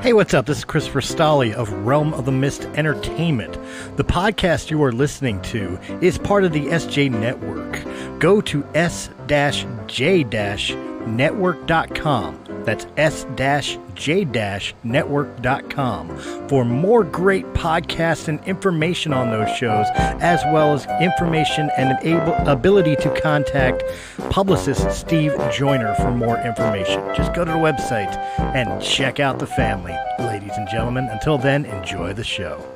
Hey, what's up? This is Christopher Stolle of Realm of the Mist Entertainment. The podcast you are listening to is part of the SJ Network. Go to s-j-network.com. That's s-j-network.com for more great podcasts and information on those shows, as well as information and ability to contact publicist Steve Joyner for more information. Just go to the website and check out the family. Ladies and gentlemen, until then, enjoy the show.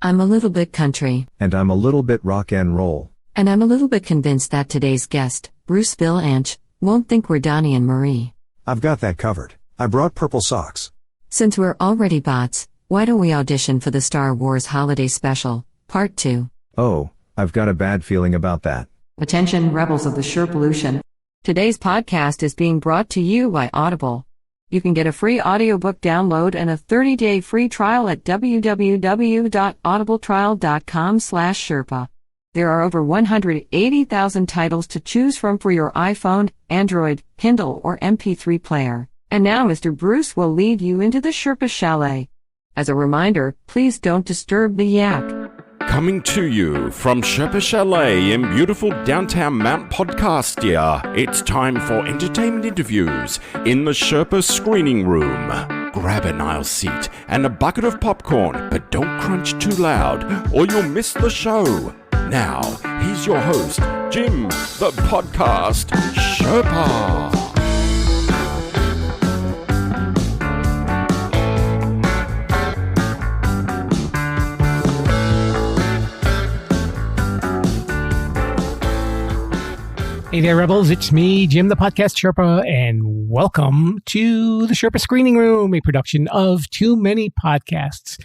I'm a little bit country. And I'm a little bit rock and roll. And I'm a little bit convinced that today's guest, Bruce Villanch, won't think we're Donnie and Marie. I've got that covered. I brought purple socks. Since we're already bots, why don't we audition for the Star Wars Holiday Special, Part 2? Oh, I've got a bad feeling about that. Attention, rebels of the Sherpalution. Today's podcast is being brought to you by Audible. You can get a free audiobook download and a 30-day free trial at www.audibletrial.com/Sherpa. There are over 180,000 titles to choose from for your iPhone, Android, Kindle, or MP3 player. And now Mr. Bruce will lead you into the Sherpa Chalet. As a reminder, please don't disturb the yak. Coming to you from Sherpa Chalet in beautiful downtown Mount Podcastia, it's time for entertainment interviews in the Sherpa screening room. Grab an aisle seat and a bucket of popcorn, but don't crunch too loud or you'll miss the show. Now, here's your host, Jim, the podcast Sherpa. Hey there, Rebels. It's me, Jim, the podcast Sherpa, and welcome to the Sherpa Screening Room, a production of Too Many Podcasts.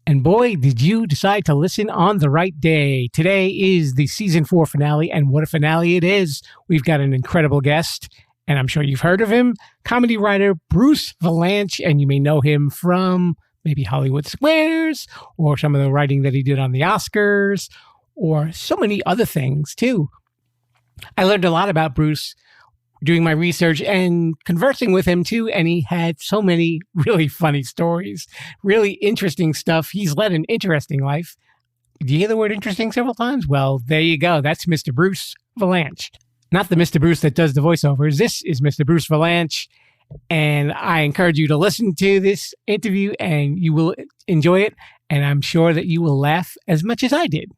And boy, did you decide to listen on the right day. Today is the season 4 finale, and what a finale it is. We've got an incredible guest, and I'm sure you've heard of him, comedy writer Bruce Villanch, and you may know him from maybe Hollywood Squares, or some of the writing that he did on the Oscars, or so many other things, too. I learned a lot about Bruce doing my research and conversing with him too, and he had so many really funny stories, really interesting stuff. He's led an interesting life. Do you hear the word interesting several times? Well, there you go. That's Mr. Bruce Villanch. Not the Mr. Bruce that does the voiceovers. This is Mr. Bruce Villanch, and I encourage you to listen to this interview, and you will enjoy it, and I'm sure that you will laugh as much as I did.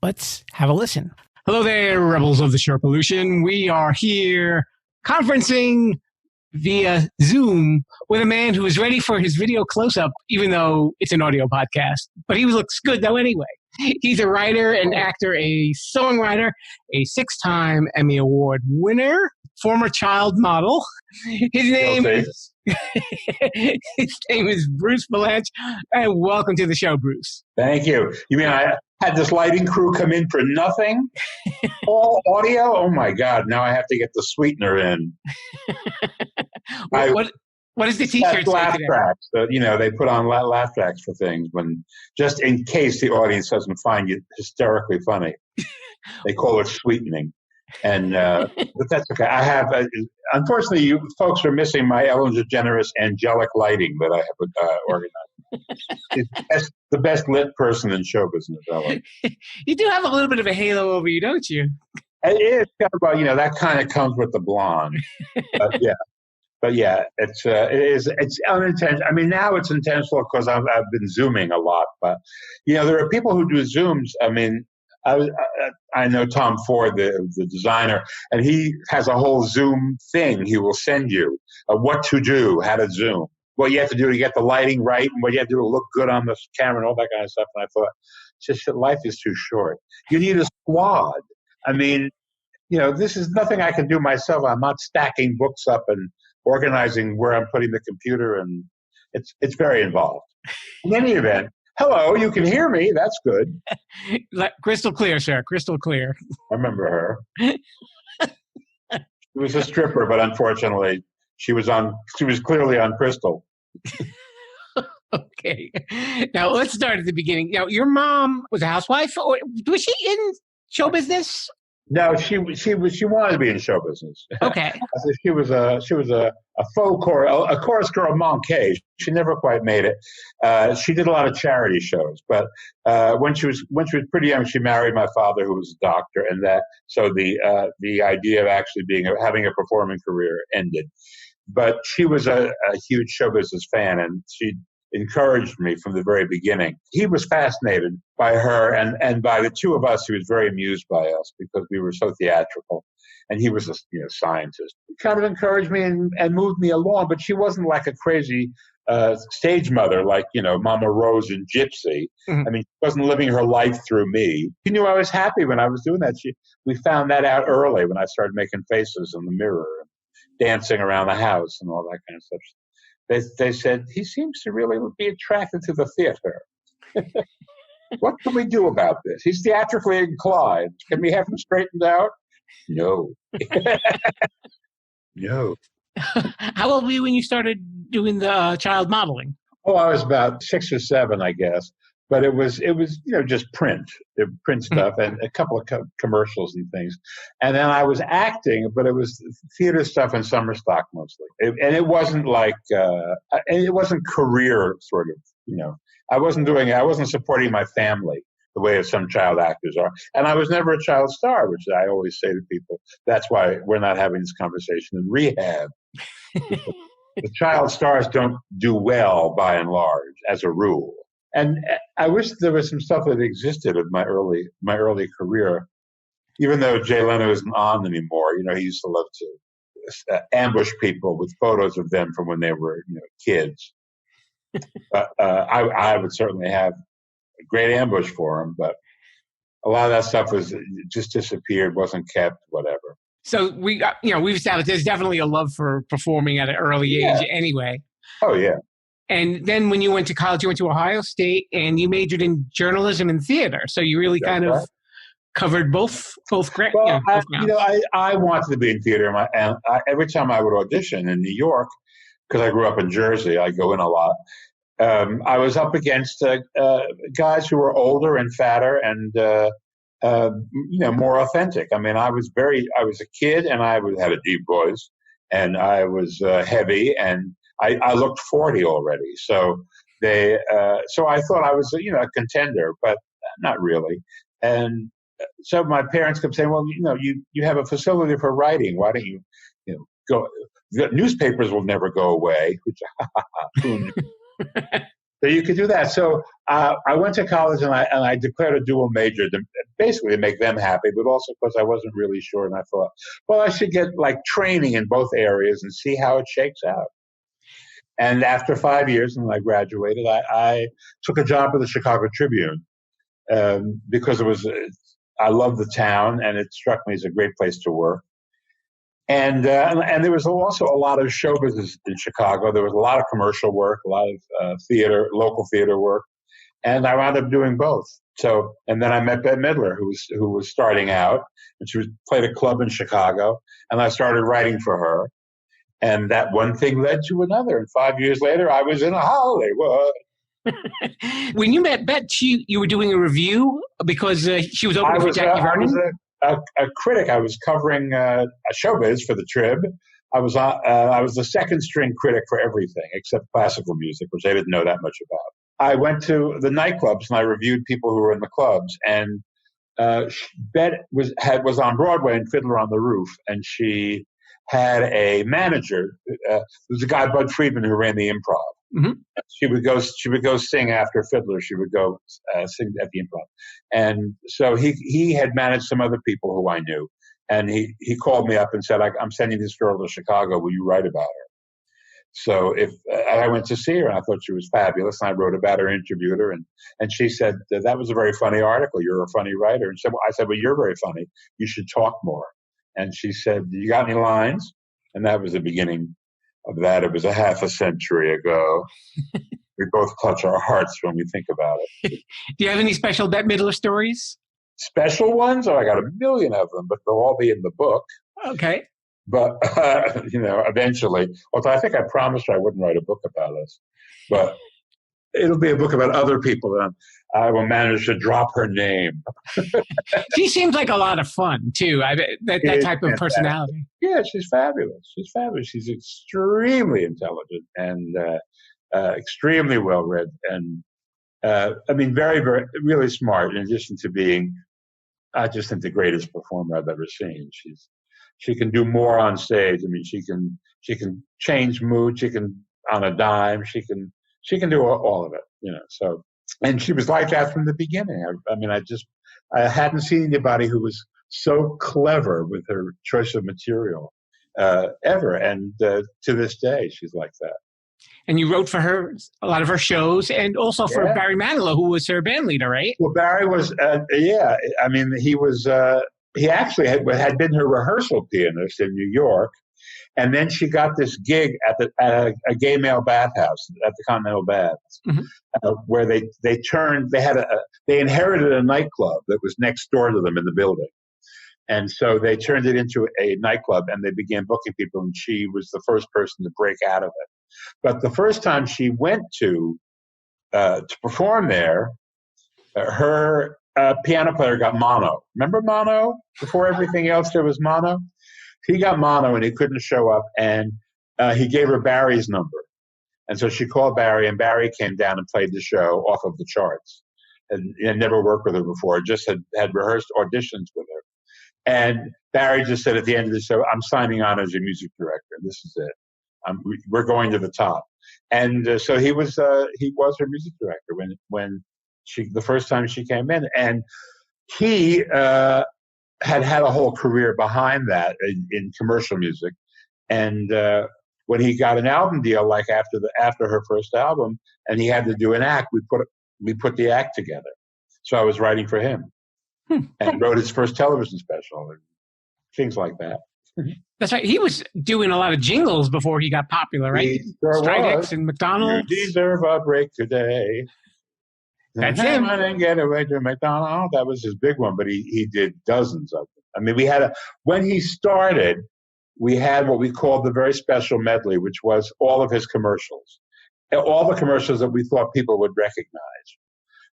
Let's have a listen. Hello there, Rebels of the Sherpalution. We are here conferencing via Zoom with a man who is ready for his video close-up, even though it's an audio podcast. But he looks good, though, anyway. He's a writer, an actor, a songwriter, a 6-time Emmy Award winner, former child model. His name is Bruce Villanch, and welcome to the show, Bruce. Thank you. You mean I had this lighting crew come in for nothing? All audio? Oh my God! Now I have to get the sweetener in. What is the T-shirt say laugh today? tracks. They put on laugh tracks for things when just in case the audience doesn't find you hysterically funny. They call it sweetening. And but that's okay. I have, unfortunately, you folks are missing my Ellen DeGeneres angelic lighting that I have organized. It's the best lit person in show business, Ellen. You do have a little bit of a halo over you, don't you? It is kind of, that kind of comes with the blonde. But yeah, it's unintentional. I mean, now it's intentional because I've been Zooming a lot. But there are people who do Zooms. I mean, I know Tom Ford, the designer, and he has a whole Zoom thing he will send you, what to do, how to Zoom, what you have to do to get the lighting right, and what you have to do to look good on the camera and all that kind of stuff. And I thought, just life is too short. You need a squad. I mean, this is nothing I can do myself. I'm not stacking books up and organizing where I'm putting the computer, and it's very involved. In any event, hello, you can hear me. That's good. Crystal clear, sir. Crystal clear. I remember her. She was a stripper, but unfortunately, she was clearly on Crystal. Okay. Now, let's start at the beginning. Now, your mom was a housewife, or was she in show business? No, she wanted to be in show business. Okay. She was a faux chorus, a chorus girl manquée. She never quite made it. She did a lot of charity shows, but when she was pretty young, she married my father, who was a doctor, and so the idea of actually having a performing career ended. But she was a huge show business fan, and she encouraged me from the very beginning. He was fascinated by her and by the two of us. He was very amused by us because we were so theatrical, and he was a scientist. He kind of encouraged me and moved me along, but she wasn't like a crazy stage mother like, Mama Rose and Gypsy. Mhm. I mean, she wasn't living her life through me. She knew I was happy when I was doing that. We found that out early when I started making faces in the mirror and dancing around the house and all that kind of stuff. They said, he seems to really be attracted to the theater. What can we do about this? He's theatrically inclined. Can we have him straightened out? No. No. How old were you when you started doing the child modeling? Oh, I was about 6 or 7, I guess. But it was just print stuff and a couple of commercials and things. And then I was acting, but it was theater stuff and summer stock mostly. And it wasn't like, and it wasn't career sort of, I wasn't supporting my family the way some child actors are. And I was never a child star, which I always say to people. That's why we're not having this conversation in rehab. The child stars don't do well by and large, as a rule. And I wish there was some stuff that existed in my early career, even though Jay Leno isn't on anymore. He used to love to ambush people with photos of them from when they were, kids. I would certainly have a great ambush for him, but a lot of that stuff just disappeared, wasn't kept, whatever. So we've established there's definitely a love for performing at an early age anyway. Oh, yeah. And then when you went to college, you went to Ohio State and you majored in journalism and theater. So you really kind of covered both. Well, I wanted to be in theater, and every time I would audition in New York, because I grew up in Jersey, I go in a lot. I was up against guys who were older and fatter and more authentic. I mean, I was a kid, and I had a deep voice, and I was heavy, and I looked 40 already. So so I thought I was a contender, but not really. And so my parents kept saying, well, you have a facility for writing. Why don't you go? The newspapers will never go away. So you could do that. So I went to college and I declared a dual major, basically to make them happy, but also because I wasn't really sure. And I thought, well, I should get training in both areas and see how it shakes out. And after 5 years, when I graduated, I took a job at the Chicago Tribune because I loved the town and it struck me as a great place to work. And there was also a lot of show business in Chicago. There was a lot of commercial work, a lot of local theater work, and I wound up doing both. So, and then I met Bette Midler, who was starting out, and she played a club in Chicago, and I started writing for her, and that one thing led to another. And 5 years later, I was in Hollywood. When you met Bette, you were doing a review because she was opening for Jackie Vernon. I was a critic. I was covering a showbiz for the Trib. I was the second string critic for everything except classical music, which I didn't know that much about. I went to the nightclubs and I reviewed people who were in the clubs. And Bette was on Broadway in Fiddler on the Roof, and she had a manager. There was a guy, Bud Friedman, who ran the Improv. Mm-hmm. She would go sing after Fiddler. She would go sing at the Improv, and so he had managed some other people who I knew, and he called me up and said, "I'm sending this girl to Chicago. Will you write about her?" So I went to see her, and I thought she was fabulous, and I wrote about her, interviewed her, and she said that was a very funny article. You're a funny writer, and so I said, "Well, you're very funny. You should talk more." And she said, "You got any lines?" And that was the beginning of that. It was a half a century ago. We both clutch our hearts when we think about it. Do you have any special Bette Midler stories? Special ones? Oh, I got a million of them, but they'll all be in the book. Okay. But, eventually, although I think I promised her I wouldn't write a book about us. But it'll be a book about other people. And I will manage to drop her name. She seems like a lot of fun too. That type of personality. Yeah, she's fabulous. She's fabulous. She's extremely intelligent and extremely well read, and I mean, very, very, really smart. In addition to being, I just think the greatest performer I've ever seen. She can do more on stage. I mean, she can change mood. She can on a dime. She can do all of it. You know. So, and she was like that from the beginning. I mean, I hadn't seen anybody who was so clever with her choice of material ever. And to this day, she's like that. And you wrote for her a lot of her shows, and also for Barry Manilow, who was her band leader, right? Well, Barry was, I mean, he actually had been her rehearsal pianist in New York, and then she got this gig at a gay male bathhouse at the Continental Baths, where they inherited a nightclub that was next door to them in the building. And so they turned it into a nightclub, and they began booking people, and she was the first person to break out of it. But the first time she went to perform there, her piano player got mono. Remember mono? Before everything else, there was mono. He got mono, and he couldn't show up, and he gave her Barry's number. And so she called Barry, and Barry came down and played the show off of the charts. And never worked with her before, just had rehearsed auditions with her. And Barry just said at the end of the show, "I'm signing on as your music director. This is it. We're going to the top." And so he was her music director when the first time she came in. And he had a whole career behind that in commercial music. And when he got an album deal, like after her first album, and he had to do an act, we put the act together. So I was writing for him. And wrote his first television special and things like that. That's right. He was doing a lot of jingles before he got popular, right? He sure Stridex and McDonald's. You deserve a break today. That's him. I didn't get away to McDonald's. That was his big one, but he did dozens of them. I mean, when he started, we had what we called the very special medley, which was all of his commercials. All the commercials that we thought people would recognize.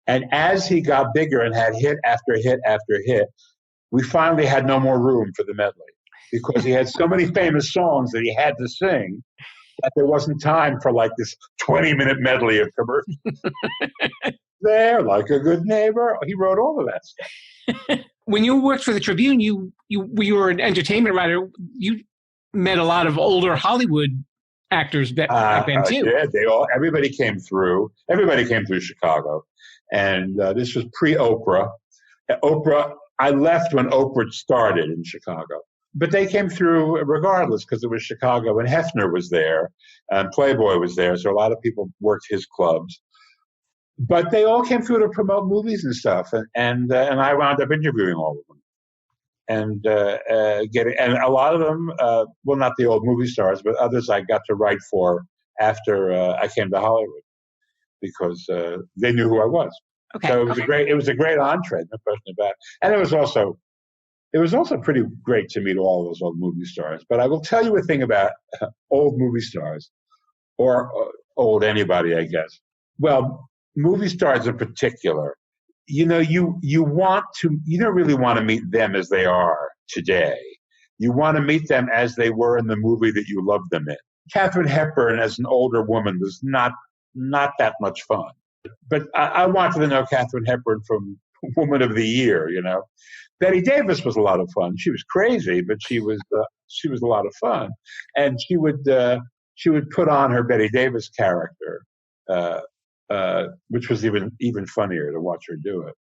And as he got bigger and had hit after hit after hit, we finally had no more room for the medley because he had so many famous songs that he had to sing that there wasn't time for like this 20-minute medley of commercials. There, like a good neighbor. He wrote all of that stuff. When you worked for the Tribune, you were an entertainment writer. You met a lot of older Hollywood actors back then too. Yeah, everybody came through. Everybody came through Chicago. And this was pre-Oprah. I left when Oprah started in Chicago. But they came through regardless because it was Chicago, and Hefner was there, and Playboy was there, so a lot of people worked his clubs. But they all came through to promote movies and stuff, and I wound up interviewing all of them. And and a lot of them, well, not the old movie stars, but others I got to write for after I came to Hollywood. Because they knew who I was. Okay. So it was a great entree, no question about it. And it was also pretty great to meet all those old movie stars. But I will tell you a thing about old movie stars, or old anybody, I guess. Well, movie stars in particular, you don't really want to meet them as they are today. You want to meet them as they were in the movie that you loved them in. Katharine Hepburn as an older woman was not that much fun. But I wanted to know Katharine Hepburn from Woman of the Year, you know. Betty Davis was a lot of fun. She was crazy, but she was a lot of fun. And she would put on her Betty Davis character, which was even funnier to watch her do it.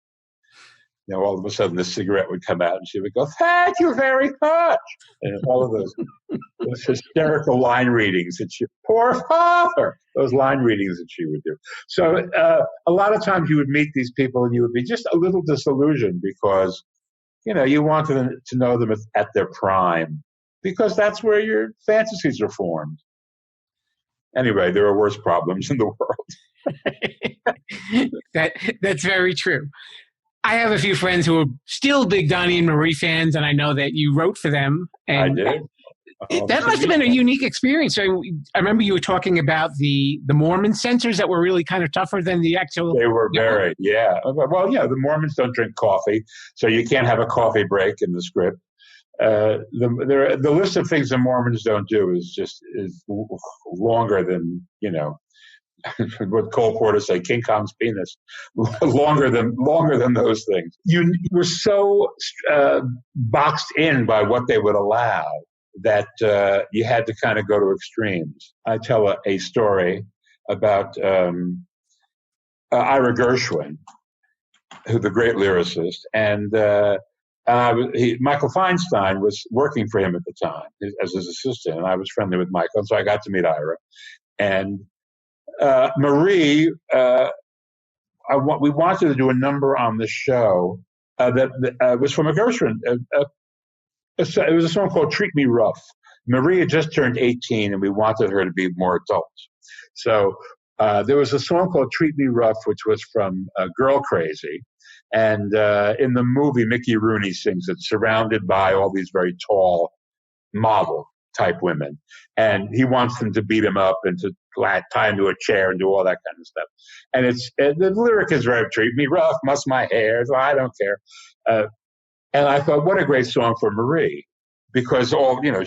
You know, all of a sudden the cigarette would come out and she would go, "Thank you very much." And all of those hysterical line readings that poor father, those line readings that she would do. So a lot of times you would meet these people and you would be just a little disillusioned because, you know, you wanted to know them at their prime because that's where your fantasies are formed. Anyway, there are worse problems in the world. That's very true. I have a few friends who are still big Donnie and Marie fans, and I know that you wrote for them. And I did. That must have been a unique experience. I remember you were talking about the Mormon censors that were really kind of tougher than the actual. They were very, yeah. Well, yeah, the Mormons don't drink coffee, so you can't have a coffee break in the script. The list of things the Mormons don't do is longer than, what Cole Porter say, King Kong's penis, longer than those things. You were so boxed in by what they would allow that you had to kind of go to extremes. I tell a story about Ira Gershwin, who the great lyricist, and Michael Feinstein was working for him at the time as his assistant, and I was friendly with Michael, so I got to meet Ira. And Marie, we wanted to do a number on the show that was from a Gershwin. It was a song called "Treat Me Rough." Marie had just turned 18, and we wanted her to be more adult. So there was a song called "Treat Me Rough," which was from Girl Crazy. And in the movie, Mickey Rooney sings it, surrounded by all these very tall model-type women. And he wants them to beat him up and to tie him to a chair and do all that kind of stuff. And the lyric is very, treat me rough, muss my hair, I don't care. And I thought, what a great song for Marie, because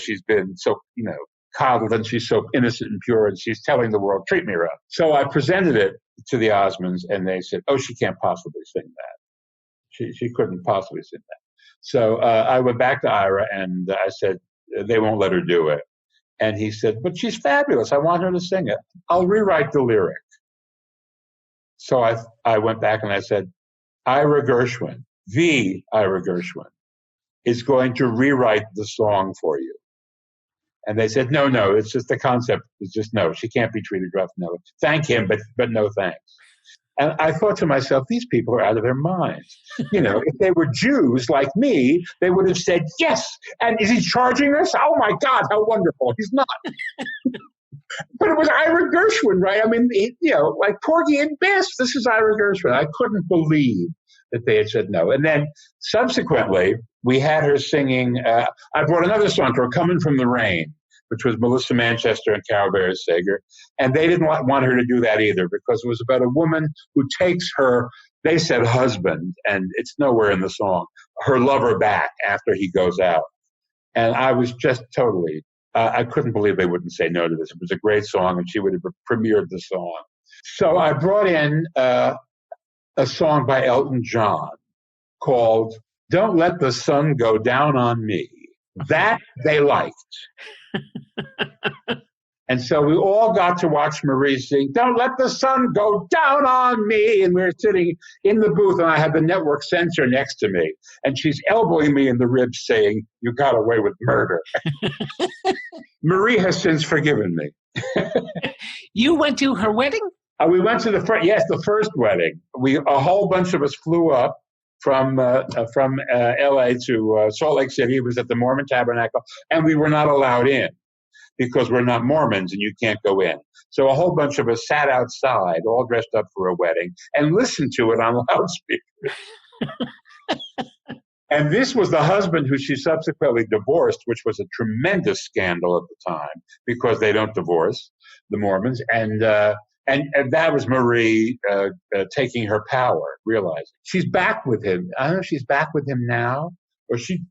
she's been so, coddled, and she's so innocent and pure, and she's telling the world, treat me rough. So I presented it to the Osmonds, and they said, oh, she can't possibly sing that. She couldn't possibly sing that. So I went back to Ira, and I said, they won't let her do it. And he said, but she's fabulous. I want her to sing it. I'll rewrite the lyric. So I went back and I said, Ira Gershwin, the Ira Gershwin, is going to rewrite the song for you. And they said, no, it's just the concept. It's just, no, she can't be treated rough. No, thank him, but no thanks. And I thought to myself, these people are out of their minds. If they were Jews like me, they would have said, yes. And is he charging us? Oh, my God, how wonderful. He's not. But it was Ira Gershwin, right? I mean, like Porgy and Bess, this is Ira Gershwin. I couldn't believe that they had said no. And then subsequently, we had her singing, I brought another song to her, Coming from the Rain, which was Melissa Manchester and Carol Bayer Sager. And they didn't want her to do that either, because it was about a woman who takes her, they said husband, and it's nowhere in the song, her lover back after he goes out. And I was just totally, I couldn't believe they wouldn't say no to this. It was a great song, and she would have premiered the song. So I brought in a song by Elton John called Don't Let the Sun Go Down on Me. That they liked. And so we all got to watch Marie sing, Don't Let the Sun Go Down on Me. And we were sitting in the booth, and I had the network censor next to me. And she's elbowing me in the ribs saying, you got away with murder. Marie has since forgiven me. You went to her wedding? We went to the first wedding. A whole bunch of us flew up from LA to Salt Lake City. It was at the Mormon Tabernacle, and we were not allowed in because we're not Mormons and you can't go in. So a whole bunch of us sat outside, all dressed up for a wedding, and listened to it on loudspeakers. And this was the husband who she subsequently divorced, which was a tremendous scandal at the time because they don't divorce, the Mormons. And that was Marie taking her power, realizing she's back with him. I don't know if she's back with him now, or she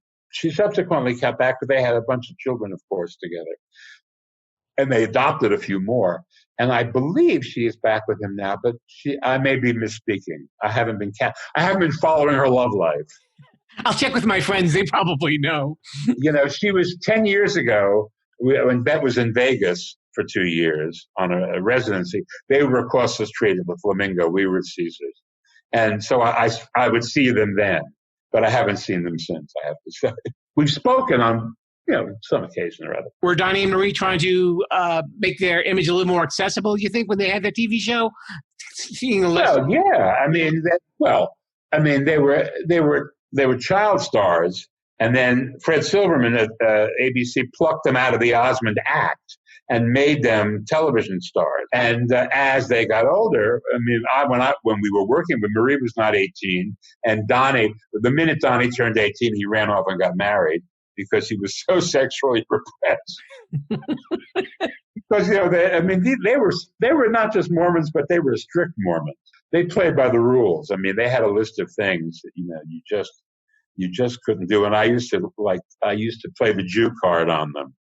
subsequently kept back, but they had a bunch of children, of course, together. And they adopted a few more. And I believe she is back with him now, but I may be misspeaking. I haven't been following her love life. I'll check with my friends. They probably know. She was 10 years ago, when Bet was in Vegas for 2 years on a residency. They were across the street at the Flamingo. We were at Caesars. And so I would see them then, but I haven't seen them since, I have to say. We've spoken on, some occasion or other. Were Donnie and Marie trying to make their image a little more accessible, you think, when they had their TV show? Well, yeah. They were child stars, and then Fred Silverman at ABC plucked them out of the Osmond Act and made them television stars. And as they got older, when we were working with Marie was not 18, and Donnie, the minute Donnie turned 18, he ran off and got married because he was so sexually repressed. Because they were not just Mormons, but they were strict Mormons. They played by the rules. I mean, they had a list of things that you just couldn't do. And I used to play the Jew card on them.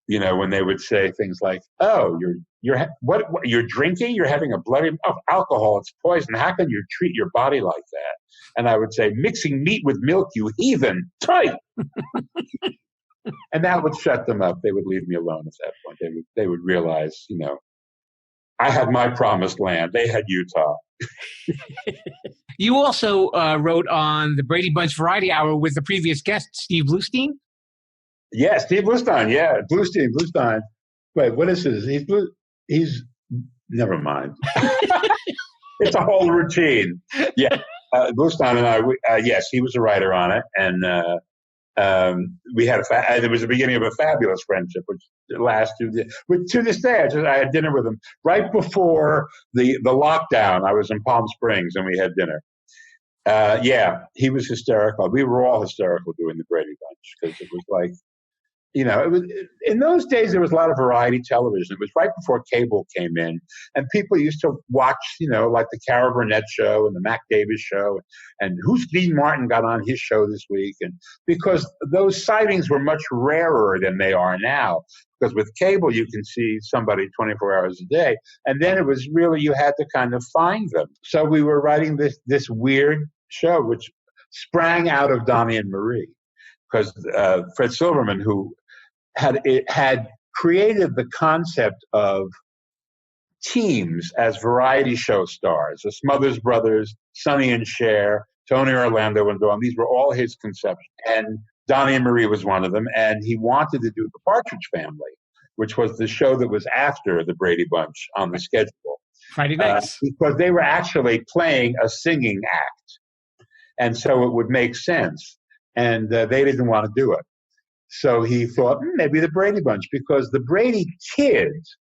When they would say things like, "Oh, you're drinking? You're having a bloody alcohol. It's poison. How can you treat your body like that?" And I would say, "Mixing meat with milk, you heathen!" Tight. And that would shut them up. They would leave me alone at that point. They would realize, I had my promised land. They had Utah. You also wrote on the Brady Bunch Variety Hour with the previous guest, Steve Bluestein. Yeah, Steve Bluestein. Yeah, Bluestein. Wait, what is his? He's never mind. It's a whole routine. Yeah, Bluestein and I. Yes, he was a writer on it, and we had it was the beginning of a fabulous friendship, which lasted to this day. I had dinner with him right before the lockdown. I was in Palm Springs, and we had dinner. Yeah, he was hysterical. We were all hysterical doing the Brady Bunch because it was like. It was in those days. There was a lot of variety television. It was right before cable came in, and people used to watch, like the Carol Burnett show and the Mac Davis show, and who's Dean Martin got on his show this week, and because those sightings were much rarer than they are now. Because with cable, you can see somebody 24 hours a day, and then it was really you had to kind of find them. So we were writing this weird show, which sprang out of Donnie and Marie, because Fred Silverman, who had created the concept of teams as variety show stars. The Smothers Brothers, Sonny and Cher, Tony Orlando and Dawn. These were all his conceptions. And Donnie and Marie was one of them. And he wanted to do The Partridge Family, which was the show that was after the Brady Bunch on the schedule. Friday nights. Because they were actually playing a singing act. And so it would make sense. And they didn't want to do it. So he thought, maybe the Brady Bunch, because the Brady kids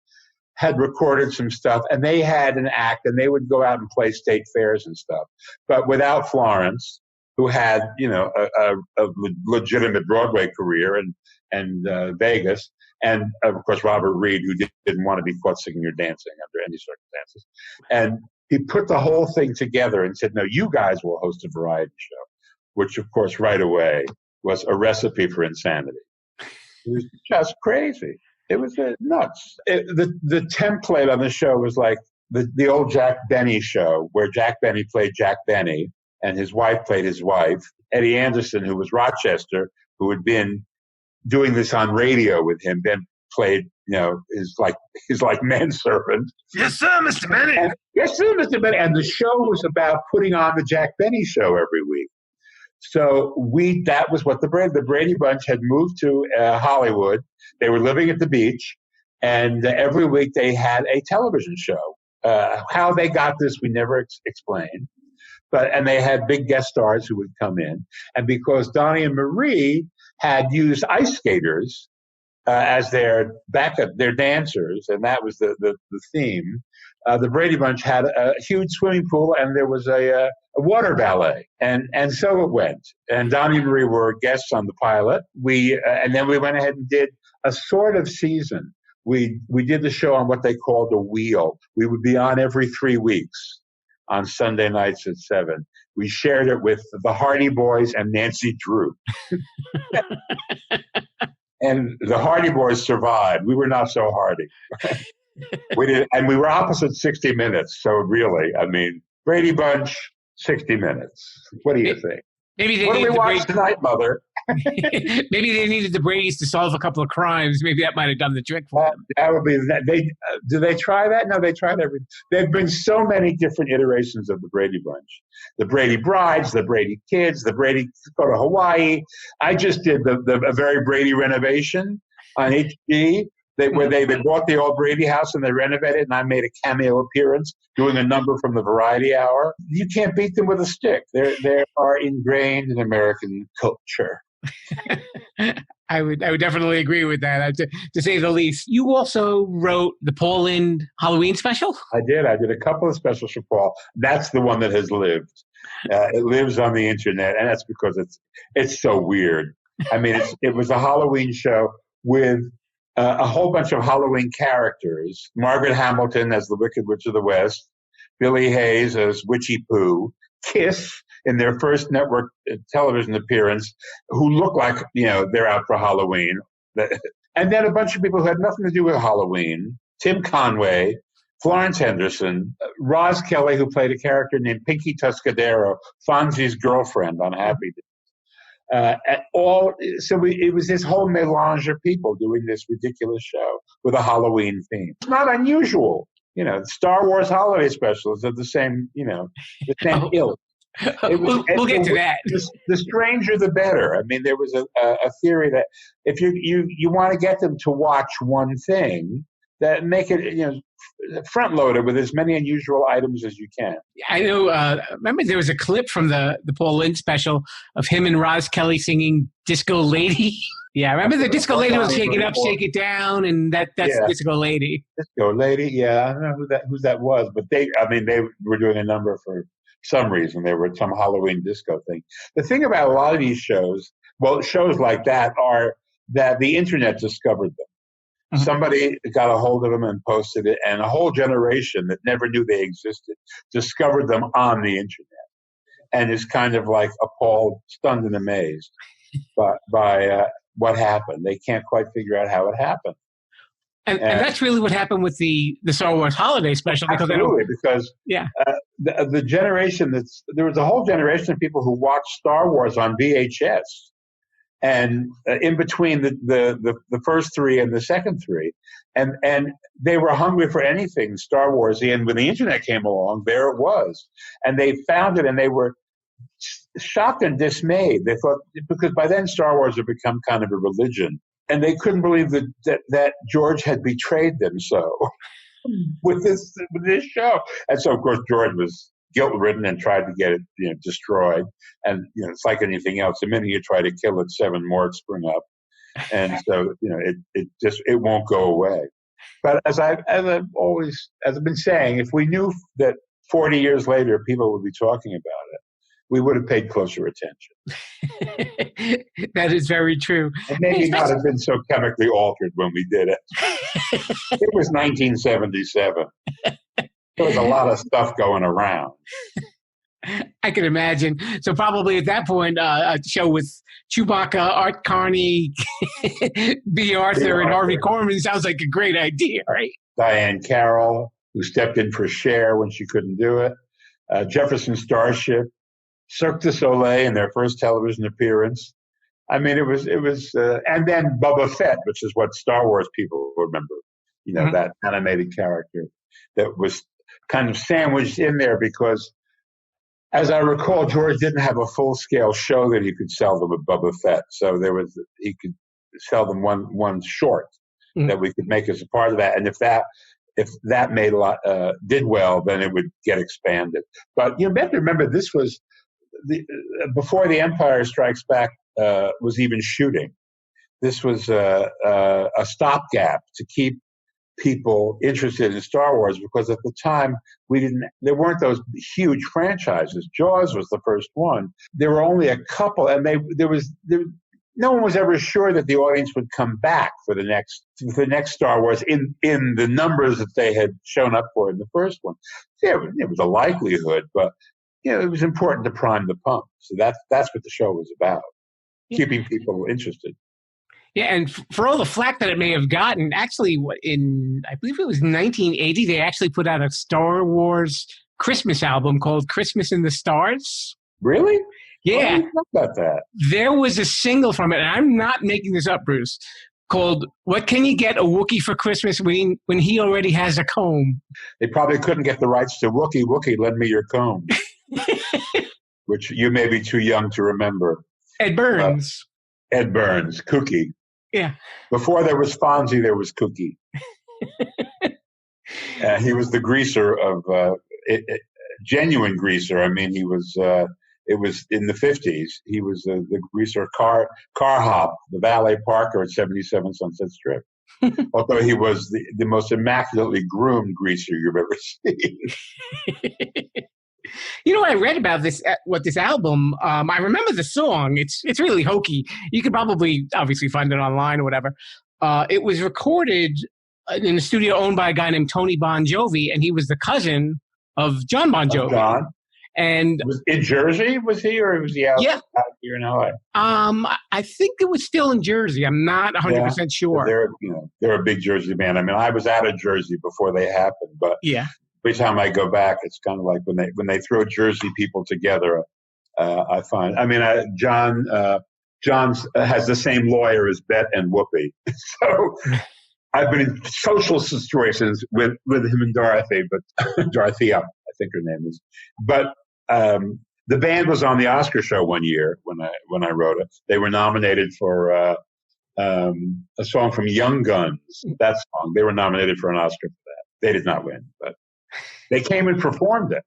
had recorded some stuff, and they had an act, and they would go out and play state fairs and stuff. But without Florence, who had, a legitimate Broadway career and Vegas, and, of course, Robert Reed, who didn't want to be caught singing or dancing under any circumstances. And he put the whole thing together and said, no, you guys will host a variety show, which, of course, right away was a recipe for insanity. It was just crazy. It was nuts. The template on the show was like the old Jack Benny show, where Jack Benny played Jack Benny and his wife played his wife. Eddie Anderson, who was Rochester, who had been doing this on radio with him, then played, his manservant. Yes, sir, Mr. Benny. Yes, sir, Mr. Benny. And the show was about putting on the Jack Benny show every week. So that was what the Brady Bunch had moved to Hollywood. They were living at the beach, and every week they had a television show. How they got this, we never explained. And they had big guest stars who would come in. And because Donnie and Marie had used ice skaters as their backup, their dancers, and that was the theme, the Brady Bunch had a huge swimming pool, and there was a water ballet, and so it went. And Donnie and Marie were guests on the pilot. And then we went ahead and did a sort of season. We did the show on what they called a wheel. We would be on every 3 weeks on Sunday nights at 7. We shared it with the Hardy Boys and Nancy Drew. And the Hardy Boys survived. We were not so hardy. We did, and we were opposite 60 Minutes. So really, Brady Bunch, 60 Minutes. What do you think? Maybe they what do we watch Brady tonight, Mother? Maybe they needed the Bradys to solve a couple of crimes. Maybe that might have done the trick for them. That would be that. Do they try that? No, they tried everything. There have been so many different iterations of the Brady Bunch. The Brady Brides, the Brady Kids, the Brady Go to Hawaii. I just did a very Brady renovation on HD. Where they bought the old Brady house and they renovated it, and I made a cameo appearance doing a number from the Variety Hour. You can't beat them with a stick. They are ingrained in American culture. I would definitely agree with that, to say the least. You also wrote the Paul Lynde Halloween special? I did a couple of specials for Paul. That's the one that has lived. It lives on the internet, and that's because it's so weird. I mean, it was a Halloween show with a whole bunch of Halloween characters. Margaret Hamilton as the Wicked Witch of the West, Billy Hayes as Witchy Pooh, Kiss in their first network television appearance, who look like, they're out for Halloween. And then a bunch of people who had nothing to do with Halloween. Tim Conway, Florence Henderson, Roz Kelly, who played a character named Pinky Tuscadero, Fonzie's girlfriend on Happy Days. It was this whole melange of people doing this ridiculous show with a Halloween theme. It's not unusual. Star Wars holiday specials are the same, the same ilk. We'll get to that. The stranger, the better. I mean, there was a theory that if you want to get them to watch one thing, that make it front loaded with as many unusual items as you can. I know. Remember, there was a clip from the Paul Lynde special of him and Roz Kelly singing "Disco Lady." Yeah, remember the Disco Lady was "Shake It Up, Shake It Down," and that's Disco Lady. Disco Lady, yeah, I don't know who that was, but they were doing a number for some reason. They were some Halloween disco thing. The thing about a lot of these shows, shows like that, are that the internet discovered them. Mm-hmm. Somebody got a hold of them and posted it, and a whole generation that never knew they existed discovered them on the internet, and is kind of like appalled, stunned, and amazed by what happened. They can't quite figure out how it happened. And that's really what happened with the Star Wars Holiday Special. Because the generation there was a whole generation of people who watched Star Wars on VHS, and in between the first three and the second three, and they were hungry for anything Star Warsy. And when the internet came along, there it was, and they found it, and they were shocked and dismayed. They thought, because by then Star Wars had become kind of a religion, and they couldn't believe that George had betrayed them so with this show. And so, of course, George was guilt-ridden and tried to get it destroyed. And it's like anything else. The minute you try to kill it, 7 more spring up, and so it won't go away. But as I've been saying, if we knew that 40 years later people would be talking about it, we would have paid closer attention. That is very true. And maybe not have been so chemically altered when we did it. It was 1977. There was a lot of stuff going around. I can imagine. So probably at that point, a show with Chewbacca, Art Carney, B. Arthur, and Harvey Korman sounds like a great idea, right? Diane Carroll, who stepped in for Cher when she couldn't do it. Jefferson Starship. Cirque du Soleil in their first television appearance. I mean, it was, and then Boba Fett, which is what Star Wars people remember. Mm-hmm. That animated character that was kind of sandwiched in there because, as I recall, George didn't have a full-scale show that he could sell them with Boba Fett, so he could sell them one short that we could make as a part of that, and if that made a lot did well, then it would get expanded. But you have to remember, this was before The Empire Strikes Back was even shooting. This was a stopgap to keep people interested in Star Wars, because at the time there weren't those huge franchises. Jaws was the first one. There were only a couple, and no one was ever sure that the audience would come back for the next Star Wars in the numbers that they had shown up for in the first one. Yeah, it was a likelihood, but it was important to prime the pump. So that's what the show was about, keeping people interested. Yeah, and for all the flack that it may have gotten, actually, I believe it was 1980, they actually put out a Star Wars Christmas album called Christmas in the Stars. Really? Yeah. I didn't know about that. There was a single from it, and I'm not making this up, Bruce, called "What Can You Get a Wookie for Christmas When He Already Has a Comb?" They probably couldn't get the rights to Wookie. Wookie, lend me your comb. Which you may be too young to remember. Ed Burns. Ed Burns, Cookie. Yeah. Before there was Fonzie, there was Cookie. He was the greaser of genuine greaser. I mean, he was. It was in the 50s. He was the greaser car hop, the valet parker at 77 Sunset Strip. Although he was the most immaculately groomed greaser you've ever seen. You know, I read about this, what this album, I remember the song. It's really hokey. You could probably obviously find it online or whatever. It was recorded in a studio owned by a guy named Tony Bon Jovi, and he was the cousin of John Bon Jovi. John? And was in Jersey, was he, or was he out here in LA? I think it was still in Jersey. I'm not 100% sure. They're a big Jersey band. I mean, I was out of Jersey before they happened, but every time I go back, it's kind of like when they throw Jersey people together. I find. I mean, John has the same lawyer as Bet and Wookie, so I've been in social situations with him and Dorothy, but Dorothea, I think her name is, but. The band was on the Oscar show one year when I wrote it. They were nominated for a song from Young Guns. That song, they were nominated for an Oscar for that. They did not win, but they came and performed it,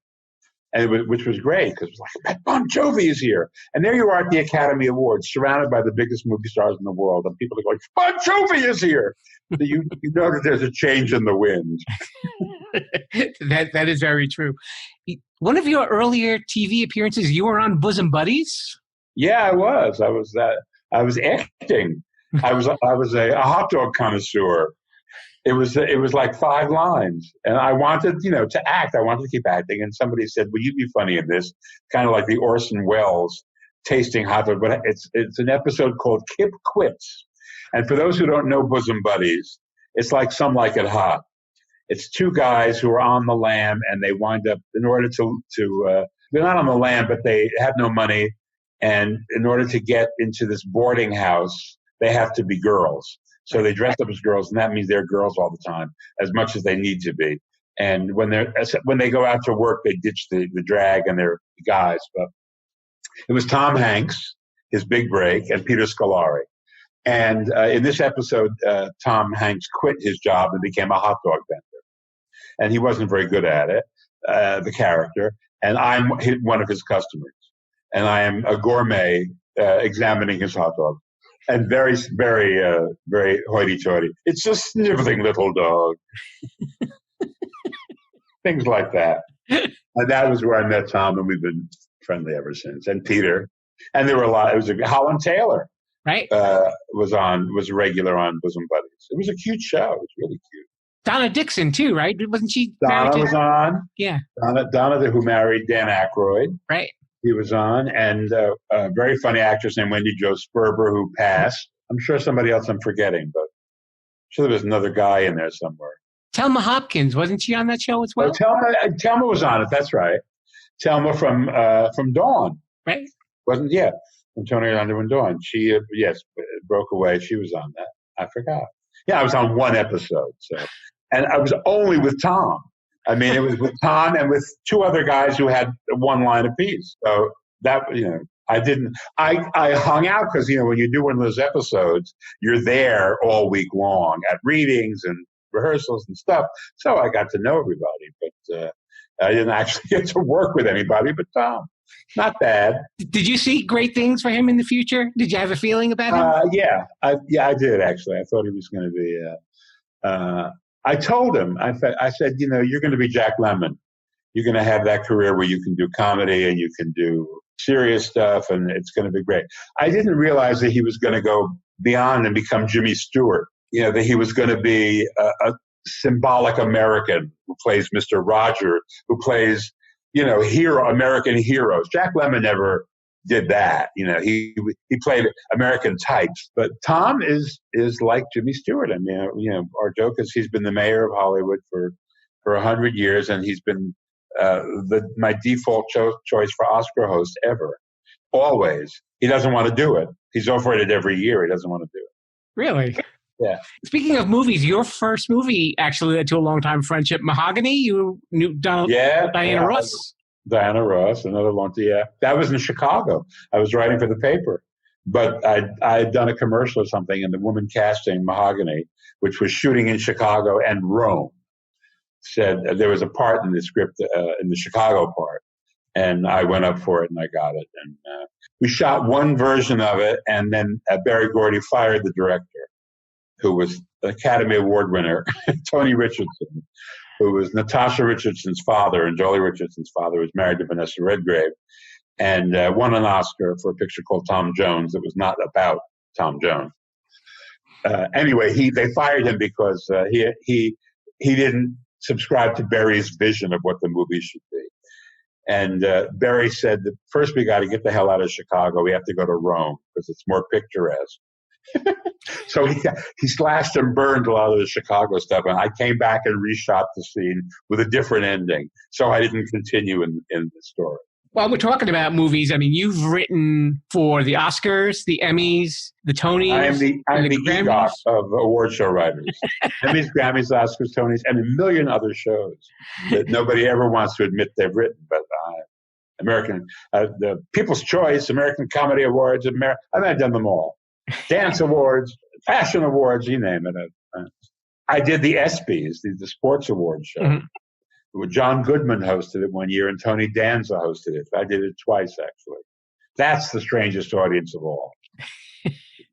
and which was great because it was like Bon Jovi is here, and there you are at the Academy Awards, surrounded by the biggest movie stars in the world, and people are going, Bon Jovi is here. So you know that there's a change in the wind. That is very true. One of your earlier TV appearances, you were on Bosom Buddies? Yeah, I was. I was acting. I was a hot dog connoisseur. It was like 5 lines, and I wanted to act. I wanted to keep acting, and somebody said, "Will you be funny in this?" Kind of like the Orson Welles tasting hot dog, but it's an episode called Kip Quits. And for those who don't know Bosom Buddies, it's like Some Like It Hot. It's 2 guys who are on the lam, and they wind up, in order to they're not on the lam, but they have no money. And in order to get into this boarding house, they have to be girls. So they dress up as girls, and that means they're girls all the time, as much as they need to be. And when they go out to work, they ditch the drag and they're guys. But it was Tom Hanks, his big break, and Peter Scolari. And in this episode, Tom Hanks quit his job and became a hot dog vendor. And he wasn't very good at it, the character. And I'm one of his customers. And I am a gourmet examining his hot dog. And very, very, very hoity-toity. It's a sniveling little dog. Things like that. And that was where I met Tom, and we've been friendly ever since. And Peter. And there were a lot. It was Holland Taylor. Right. Was a regular on Bosom Buddies. It was a cute show. It was really cute. Donna Dixon too, right? Wasn't she? Donna was on. Yeah. Donna, who married Dan Aykroyd. Right. He was on, and a very funny actress named Wendy Jo Sperber, who passed. I'm sure somebody else I'm forgetting, but I'm sure there was another guy in there somewhere. Thelma Hopkins, wasn't she on that show as well? Oh, Thelma was on it. That's right. Thelma from Dawn. Right. Wasn't from Tony Under and Dawn. She broke away. She was on that. I forgot. Yeah, I was on one episode. So, and I was only with Tom. I mean, it was with Tom and with 2 other guys who had 1 line apiece. So that I hung out because when you do one of those episodes, you're there all week long at readings and rehearsals and stuff. So I got to know everybody, but I didn't actually get to work with anybody but Tom. Not bad. Did you see great things for him in the future? Did you have a feeling about him? Yeah, I did actually. I thought he was going to be. I told him. I said, you're going to be Jack Lemmon. You're going to have that career where you can do comedy and you can do serious stuff, and it's going to be great. I didn't realize that he was going to go beyond and become Jimmy Stewart. That he was going to be a symbolic American who plays Mr. Roger, who plays American heroes. Jack Lemmon never did that. He played American types. But Tom is like Jimmy Stewart. I mean, our joke is he's been the mayor of Hollywood for 100 years, and he's been my default choice for Oscar host ever. Always. He doesn't want to do it. He's offered it every year. He doesn't want to do it. Really? Yeah. Speaking of movies, your first movie actually led to a long-time friendship, Mahogany. You knew Diana Ross. Diana Ross, another long time. Yeah. That was in Chicago. I was writing for the paper. But I had done a commercial or something, and the woman casting Mahogany, which was shooting in Chicago and Rome, said there was a part in the script, in the Chicago part. And I went up for it, and I got it. And we shot one version of it, and then Barry Gordy fired the director, who was an Academy Award winner, Tony Richardson. who was Natasha Richardson's father, and Jolie Richardson's father was married to Vanessa Redgrave, and won an Oscar for a picture called Tom Jones that was not about Tom Jones. Anyway, they fired him because he didn't subscribe to Berry's vision of what the movie should be. And Berry said that first we got to get the hell out of Chicago. We have to go to Rome because it's more picturesque. So he slashed and burned a lot of the Chicago stuff, and I came back and reshot the scene with a different ending, so I didn't continue in the story. Well, we're talking about movies. I mean, you've written for the Oscars, the Emmys, the Tonys. I'm the Grammys. EGOT of award show writers. Emmys, Grammys, Oscars, Tonys, and a million other shows that nobody ever wants to admit they've written. But the People's Choice, American Comedy Awards, I've done them all. Dance Awards, Fashion Awards, you name it. I did the ESPYs, the sports awards show. Mm-hmm. John Goodman hosted it one year, and Tony Danza hosted it. I did it twice, actually. That's the strangest audience of all.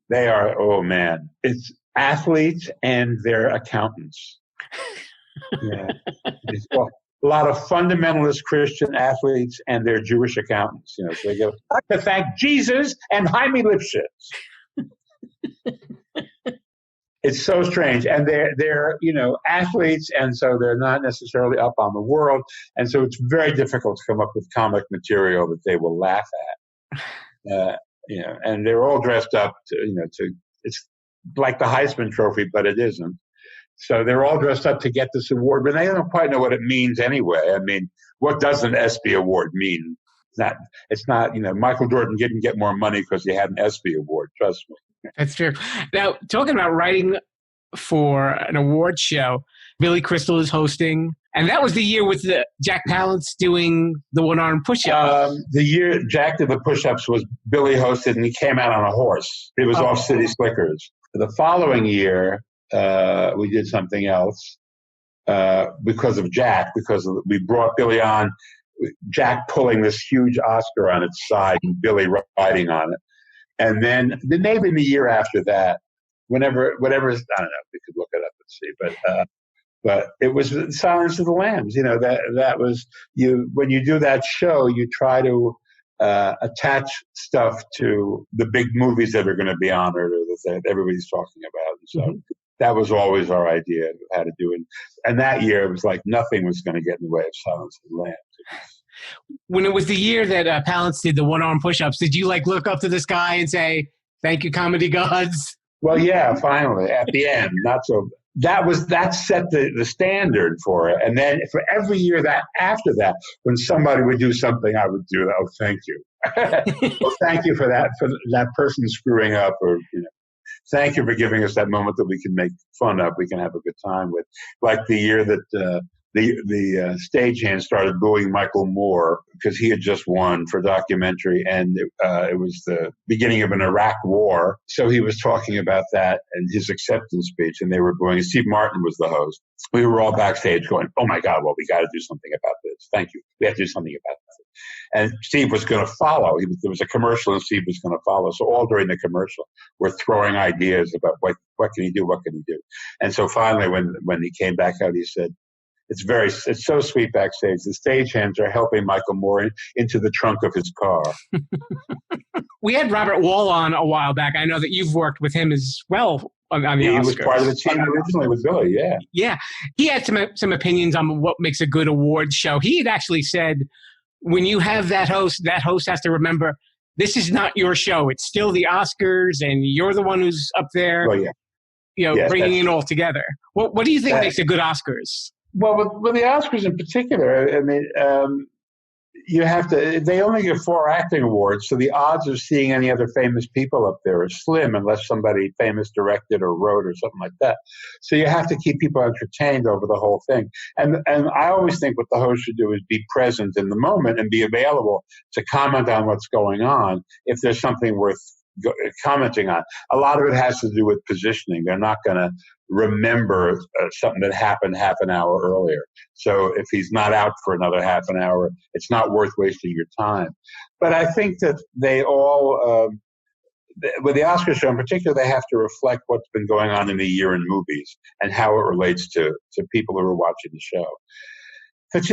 They are, oh man, it's athletes and their accountants. Yeah. A lot of fundamentalist Christian athletes and their Jewish accountants. So they go, I'd like to thank Jesus and Jaime Lipschitz. It's so strange, and they're athletes, and so they're not necessarily up on the world, and so it's very difficult to come up with comic material that they will laugh at. And they're all dressed up to it's like the Heisman Trophy, but it isn't. So they're all dressed up to get this award, but they don't quite know what it means anyway. I mean, what does an ESPY award mean? It's not. Michael Jordan didn't get more money because he had an ESPY award. Trust me. That's true. Now, talking about writing for an award show, Billy Crystal is hosting, and that was the year with Jack Palance doing the one-arm push-up. The year Jack did the push-ups was Billy hosted, and he came out on a horse. It was off City Slickers. The following year, we did something else because of Jack, we brought Billy on, Jack pulling this huge Oscar on its side and Billy riding on it. And then maybe in the year after that, whatever, I don't know, we could look it up and see, but it was Silence of the Lambs. That was when you do that show, you try to attach stuff to the big movies that are going to be honored or that everybody's talking about. And so that was always our idea of how to do it. And that year, it was like nothing was going to get in the way of Silence of the Lambs. When it was the year that Palance did the one-arm push-ups, did you look up to the sky and say, thank you, comedy gods? Well, yeah, finally, at the end. Not so. That set the standard for it. And then for every year after that, when somebody would do something, I would do that. Oh, thank you. Well, thank you for that person screwing up, or thank you for giving us that moment that we can make fun of, we can have a good time with. Like the year that the stagehand started booing Michael Moore because he had just won for documentary, and it was the beginning of an Iraq war. So he was talking about that and his acceptance speech, and they were booing. Steve Martin was the host. We were all backstage going, oh my God, well, we got to do something about this. Thank you. We have to do something about this. And Steve was going to follow. There was a commercial, and Steve was going to follow. So all during the commercial, we're throwing ideas about what can he do, what can he do. And so finally, when he came back out, he said, it's so sweet backstage. The stagehands are helping Michael Moore into the trunk of his car. We had Robert Wall on a while back. I know that you've worked with him as well on the Oscars. He was part of the team originally with Billy, yeah. Yeah. He had some opinions on what makes a good awards show. He had actually said, when you have that host has to remember, this is not your show. It's still the Oscars, and you're the one who's up there, bringing it all together. What do you think makes a good Oscars? Well, with the Oscars in particular, I mean, they only give 4 acting awards, so the odds of seeing any other famous people up there are slim unless somebody famous directed or wrote or something like that. So you have to keep people entertained over the whole thing. And I always think what the host should do is be present in the moment and be available to comment on what's going on if there's something worth commenting on. A lot of it has to do with positioning. They're not going to remember something that happened half an hour earlier. So if he's not out for another half an hour, it's not worth wasting your time. But I think that they all, with the Oscar show in particular, they have to reflect what's been going on in the year in movies and how it relates to people who are watching the show. But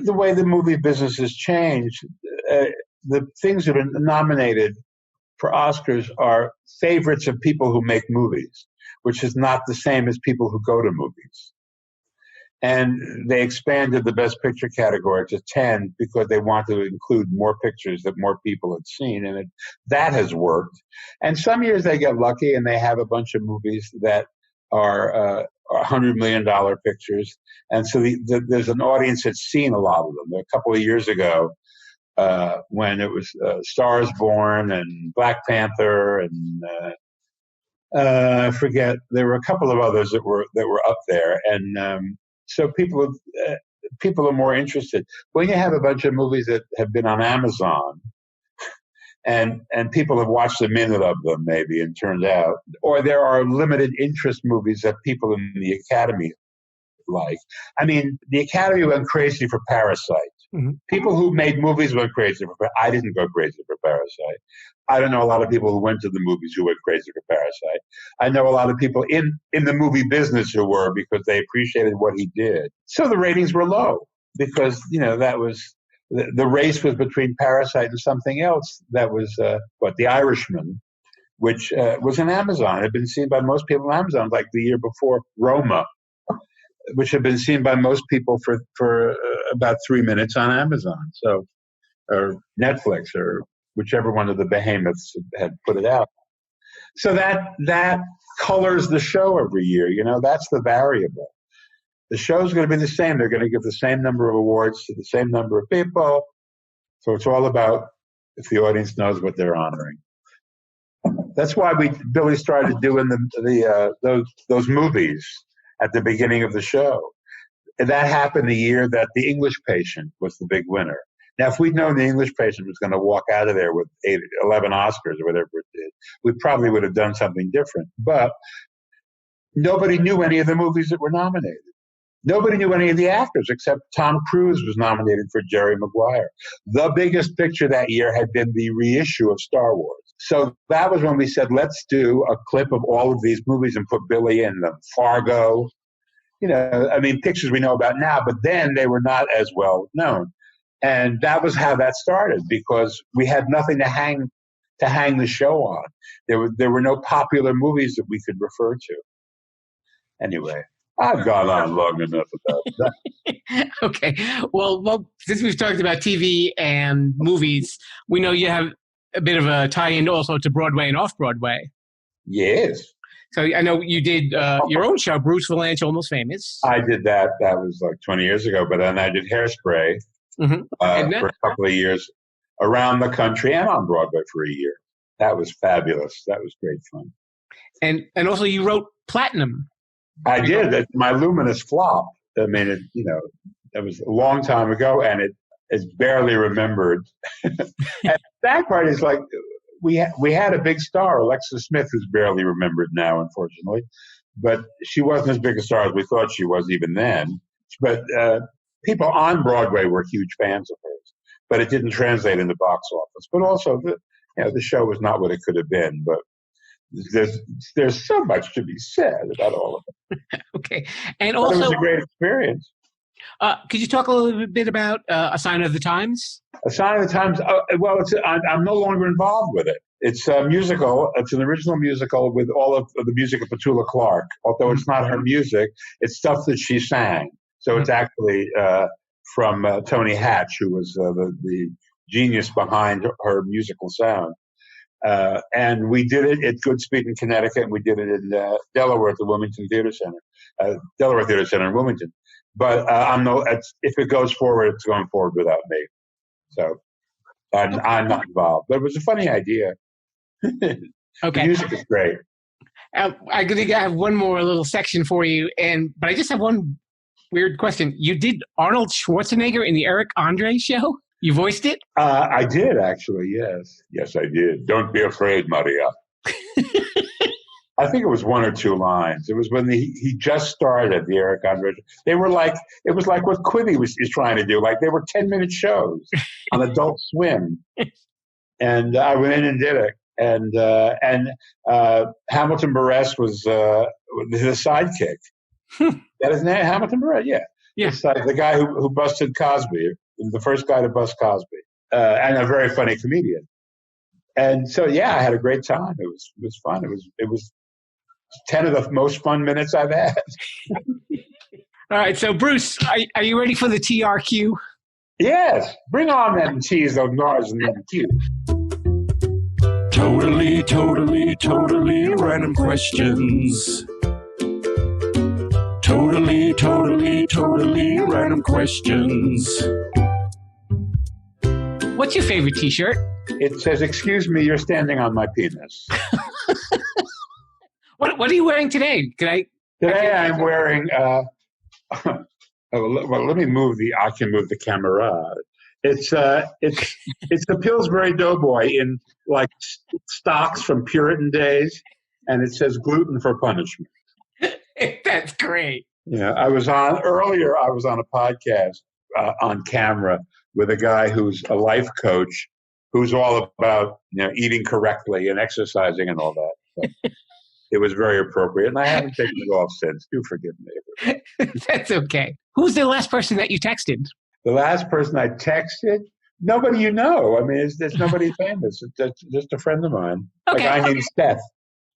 the way the movie business has changed, the things that are nominated for Oscars are favorites of people who make movies, which is not the same as people who go to movies. And they expanded the Best Picture category to 10 because they wanted to include more pictures that more people had seen, and that has worked. And some years they get lucky and they have a bunch of movies that are $100 million pictures, and so there's an audience that's seen a lot of them. A couple of years ago, when it was Stars Born and Black Panther and I forget, there were a couple of others that were up there, and so people are more interested. When you have a bunch of movies that have been on Amazon, and people have watched a minute of them maybe and turned out, or there are limited interest movies that people in the Academy like. I mean, the Academy went crazy for Parasite. Mm-hmm. People who made movies went crazy for Parasite. I didn't go crazy for Parasite. I don't know a lot of people who went to the movies who went crazy for Parasite. I know a lot of people in the movie business who were, because they appreciated what he did. So the ratings were low because, that was, the race was between Parasite and something else that was, The Irishman, which was on Amazon. It had been seen by most people on Amazon, like the year before, Roma, which had been seen by most people for about 3 minutes on Amazon. So, or Netflix, or whichever one of the behemoths had put it out. So that colors the show every year. That's the variable. The show's going to be the same. They're going to give the same number of awards to the same number of people. So it's all about if the audience knows what they're honoring. That's why Billy started doing those movies at the beginning of the show. And that happened the year that The English Patient was the big winner. Now, if we'd known The English Patient was going to walk out of there with 11 Oscars or whatever it did, we probably would have done something different. But nobody knew any of the movies that were nominated. Nobody knew any of the actors except Tom Cruise was nominated for Jerry Maguire. The biggest picture that year had been the reissue of Star Wars. So that was when we said, let's do a clip of all of these movies and put Billy in them. Fargo, pictures we know about now, but then they were not as well known. And that was how that started, because we had nothing to hang the show on. There were no popular movies that we could refer to. Anyway, I've gone on long enough about that. Okay. Well, since we've talked about TV and movies, we know you have a bit of a tie-in also to Broadway and off-Broadway. Yes. So I know you did your own show, Bruce Villanch, Almost Famous. I did that. That was like 20 years ago. But then I did Hairspray for a couple of years around the country and on Broadway for a year. That was fabulous. That was great fun. And also you wrote Platinum. I did. My luminous flop. I mean, that was a long time ago, and it's barely remembered. And the sad part is, like, we had a big star, Alexis Smith, who's barely remembered now, unfortunately. But she wasn't as big a star as we thought she was even then. But people on Broadway were huge fans of hers. But it didn't translate in the box office. But also, the show was not what it could have been. But there's so much to be said about all of it. Okay. And also, it was a great experience. Could you talk a little bit about A Sign of the Times? A Sign of the Times. I'm no longer involved with it. It's a musical. It's an original musical with all of the music of Petula Clark. Although it's not her music, it's stuff that she sang. So it's actually from Tony Hatch, who was the genius behind her musical sound. And we did it at Goodspeed in Connecticut, and we did it in Delaware at the Wilmington Theater Center, Delaware Theater Center in Wilmington. But if it goes forward, it's going forward without me. So I'm not involved. But it was a funny idea. Okay. The music is great. I think I have one more little section for you, but I just have one weird question. You did Arnold Schwarzenegger in the Eric Andre show? You voiced it? I did, actually, yes. Yes, I did. Don't be afraid, Maria. I think it was one or two lines. It was when he just started, the Eric Andre. It was like what Quibi is trying to do. Like, they were 10-minute shows on Adult Swim. And I went in and did it. And Hamilton Buress was his sidekick. That is name, Hamilton Buress. Yeah. Yeah. The guy who busted Cosby, the first guy to bust Cosby, and a very funny comedian. And so, yeah, I had a great time. It was fun. It was 10 of the most fun minutes I've had. All right. So, Bruce, are you ready for the TRQ? Yes. Bring on them T's, those R's, and them Q's. Totally random questions. Totally random questions. What's your favorite T-shirt? It says, "Excuse me, you're standing on my penis." What are you wearing today? Today I'm wearing. Well, let me move I can move the camera. It's the Pillsbury Doughboy in like stocks from Puritan days, and it says "gluten for punishment." That's great. Yeah, I was on a podcast on camera with a guy who's a life coach, who's all about eating correctly and exercising and all that. So it was very appropriate, and I haven't taken it off since. Do forgive me. That's okay. Who's the last person that you texted? The last person I texted, nobody you know. I mean, there's nobody famous. It's just a friend of mine, Okay. a guy named Seth.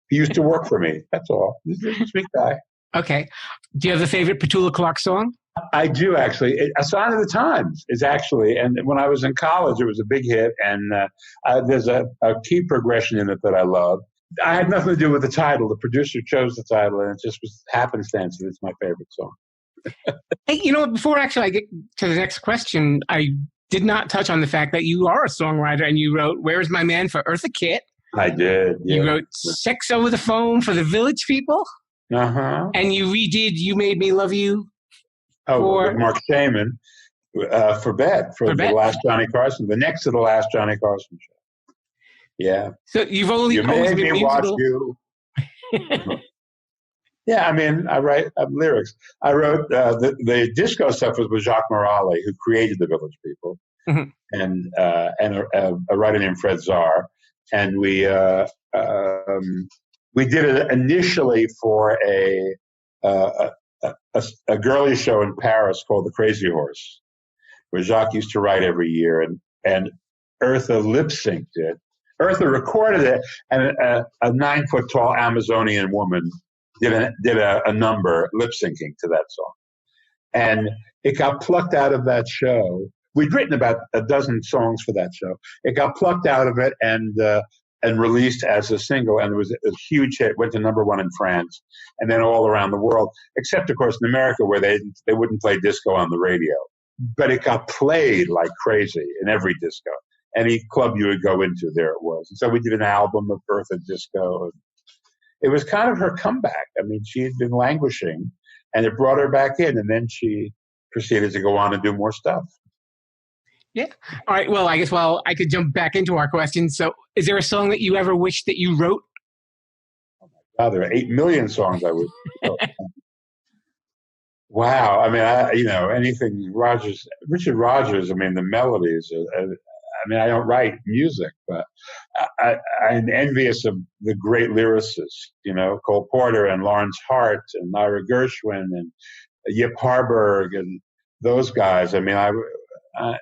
He used to work for me. That's all. He's a sweet guy. Okay. Do you have a favorite Petula Clark song? I do, actually. A Sign of the Times is actually, and when I was in college, it was a big hit, and there's a key progression in it that I love. I had nothing to do with the title. The producer chose the title, and it just was happenstance that it's my favorite song. Hey, before actually I get to the next question, I did not touch on the fact that you are a songwriter, and you wrote "Where's My Man" for Eartha Kitt. I did. Yeah. You wrote "Sex Over the Phone" for the Village People. Uh-huh. And you redid "You Made Me Love You" with Mark Shaman for Bet, for the Bet. last Johnny Carson, the next to the last Johnny Carson show. Yeah. So you've always You been made me musical. watch you. Yeah, I mean, I write lyrics. I wrote the disco stuff was with Jacques Morale, who created the Village People, and a writer named Fred Czar, and we did it initially for a girly show in Paris called The Crazy Horse, where Jacques used to write every year, and Eartha lip synced it. Eartha recorded it, and a 9 foot tall Amazonian woman did a number lip syncing to that song, and it got plucked out of that show. We'd written about a dozen songs for that show. It got plucked out of it and released as a single, and it was a huge hit. Went to #1 in France, and then all around the world, except of course in America, where they wouldn't play disco on the radio. But it got played like crazy in every disco. Any club you would go into, there it was. And so we did an album of Eartha Disco. It was kind of her comeback. I mean, she had been languishing, and it brought her back in, and then she proceeded to go on and do more stuff. Yeah. All right. Well, I guess I could jump back into our questions. So is there a song that you ever wished that you wrote? Oh my God, there are 8 million songs I would. Wow. I mean, anything Richard Rogers, I mean, the melodies. I mean, I don't write music, but I'm envious of the great lyricists, Cole Porter and Lawrence Hart and Ira Gershwin and Yip Harburg and those guys. I mean,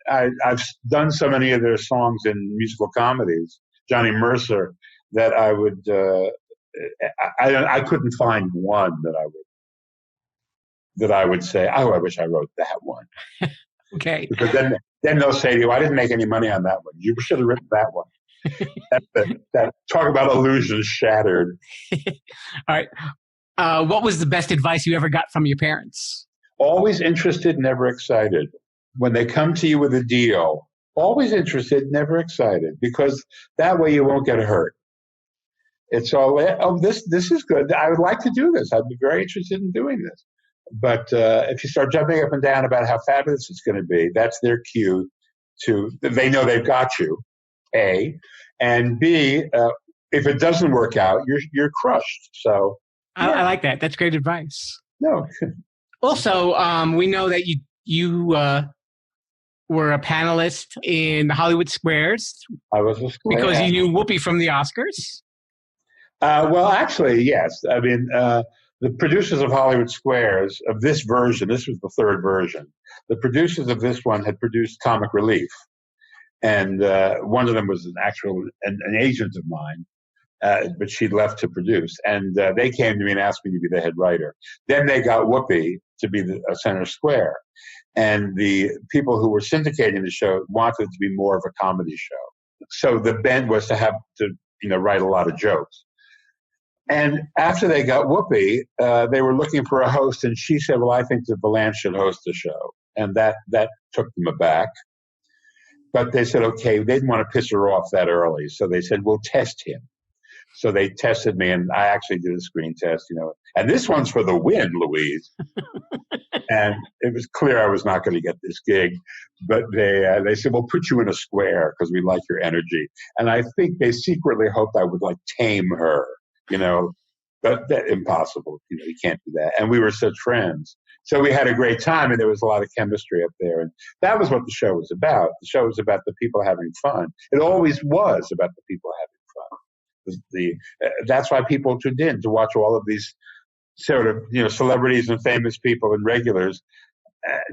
I've done so many of their songs in musical comedies, Johnny Mercer, that I would, I couldn't find one that I would say, oh, I wish I wrote that one. Okay. Because then they'll say to you, I didn't make any money on that one. You should have written that one. that talk about illusions shattered. All right. What was the best advice you ever got from your parents? Always interested, never excited. When they come to you with a deal, always interested, never excited, because that way you won't get hurt. It's all, this is good. I would like to do this. I'd be very interested in doing this. But if you start jumping up and down about how fabulous it's going to be, that's their cue they know they've got you, A. And B, if it doesn't work out, you're crushed. So yeah. I like that. That's great advice. No. Also, we know that you were a panelist in Hollywood Squares I was a square. because you knew Whoopi from the Oscars. Well, actually, yes. I mean, the producers of Hollywood Squares of this version, this was the third version. The producers of this one had produced Comic Relief, and one of them was an agent of mine, but she'd left to produce. And they came to me and asked me to be the head writer. Then they got Whoopi to be the center square, and the people who were syndicating the show wanted it to be more of a comedy show. So the bent was to have to write a lot of jokes. And after they got Whoopi, they were looking for a host, and she said, well, I think that Villanch should host the show. And that took them aback. But they said, okay, they didn't want to piss her off that early. So they said, we'll test him. So they tested me, and I actually did a screen test, And this one's for the win, Louise. And it was clear I was not going to get this gig. But they said, we'll put you in a square because we like your energy. And I think they secretly hoped I would, tame her. But that's impossible. You can't do that. And we were such friends. So we had a great time, and there was a lot of chemistry up there. And that was what the show was about. The show was about the people having fun. It always was about the people having fun. That's why people tuned in to watch all of these sort of, celebrities and famous people and regulars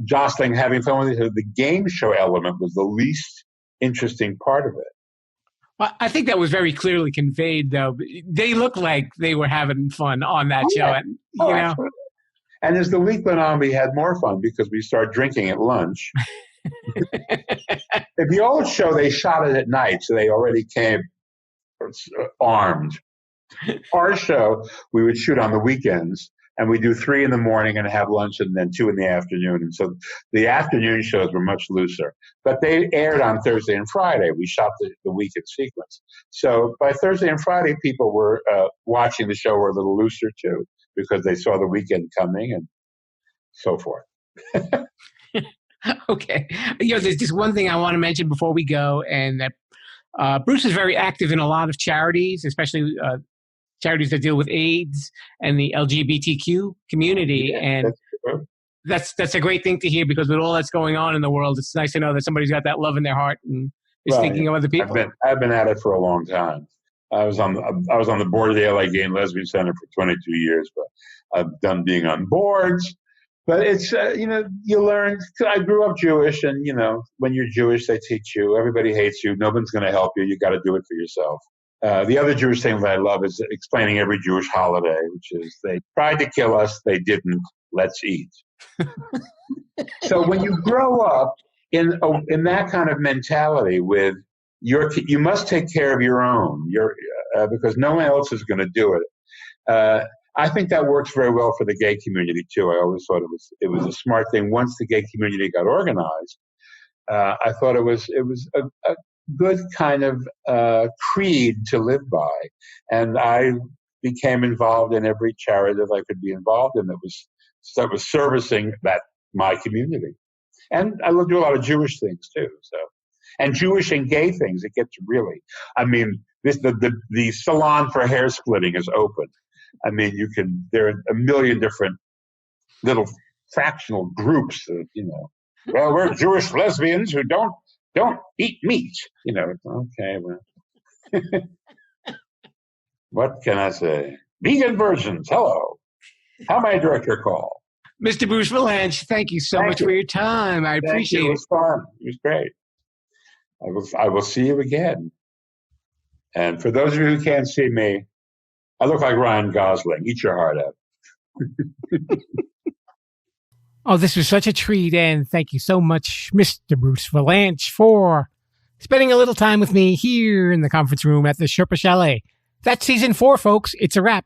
jostling, having fun with each other. The game show element was the least interesting part of it. Well, I think that was very clearly conveyed, though. They looked like they were having fun on that show. And, Absolutely. And as the week went on, we had more fun because we started drinking at lunch. At the old show, they shot it at night, so they already came armed. Our show, we would shoot on the weekends, and we do 3 in the morning and have lunch, and then 2 in the afternoon. And so the afternoon shows were much looser. But they aired on Thursday and Friday. We shot the week in sequence. So by Thursday and Friday, people were watching the show were a little looser, too, because they saw the weekend coming and so forth. Okay. There's just one thing I want to mention before we go, and that Bruce is very active in a lot of charities, especially charities that deal with AIDS and the LGBTQ community. Yeah, and that's a great thing to hear, because with all that's going on in the world, it's nice to know that somebody's got that love in their heart and is thinking of other people. I've been at it for a long time. I was on the board of the LA Gay and Lesbian Center for 22 years, but I've done being on boards. But it's, you learn. I grew up Jewish, and, when you're Jewish, they teach you, everybody hates you. No one's going to help you. You got to do it for yourself. The other Jewish thing that I love is explaining every Jewish holiday, which is they tried to kill us. They didn't. Let's eat. So when you grow up in that kind of mentality with you must take care of your own, because no one else is going to do it. I think that works very well for the gay community too. I always thought it was a smart thing. Once the gay community got organized, I thought it was a good kind of creed to live by, and I became involved in every charity that I could be involved in that was servicing my community. And I do a lot of Jewish things too. So, and Jewish and gay things, it gets really. I mean, the salon for hair splitting is open. I mean, there are a million different little fractional groups that, well, we're Jewish lesbians who don't eat meat. Okay, well, what can I say? Vegan virgins, hello. How may I direct your call? Mr. Bruce Villanch, thank you so much for your time. I appreciate it. It was fun. It was great. I will see you again. And for those of you who can't see me, I look like Ryan Gosling. Eat your heart out. Oh, this was such a treat, and thank you so much, Mr. Bruce Villanch, for spending a little time with me here in the conference room at the Sherpa Chalet. That's season 4, folks. It's a wrap.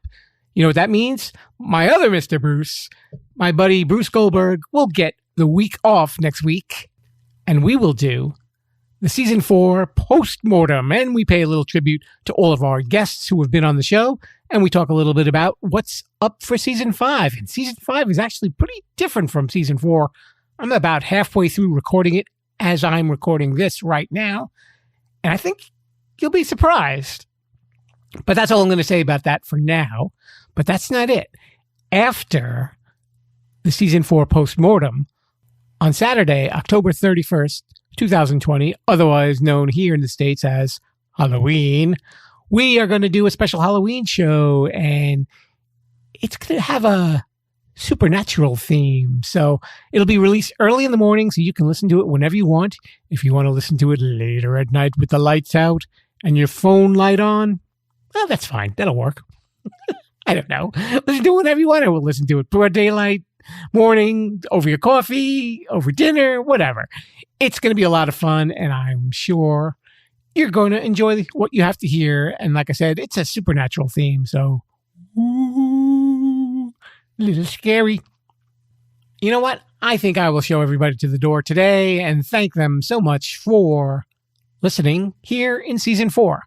You know what that means? My other Mr. Bruce, my buddy Bruce Goldberg, will get the week off next week, and we will do the season 4 Post Mortem, and we pay a little tribute to all of our guests who have been on the show, and we talk a little bit about what's up for season 5. And season 5 is actually pretty different from season 4. I'm about halfway through recording it as I'm recording this right now, and I think you'll be surprised. But that's all I'm going to say about that for now. But that's not it. After the season 4 Post Mortem, on Saturday, October 31st, 2020, otherwise known here in the States as Halloween, we are going to do a special Halloween show, and it's going to have a supernatural theme. So it'll be released early in the morning, so you can listen to it whenever you want. If you want to listen to it later at night with the lights out and your phone light on, well, that's fine. That'll work. I don't know. Listen to it whenever you want. I will listen to it broad daylight, morning, over your coffee, over dinner, whatever. It's going to be a lot of fun, and I'm sure you're going to enjoy what you have to hear. And like I said, it's a supernatural theme, so ooh, a little scary. You know what? I think I will show everybody to the door today and thank them so much for listening here in Season 4.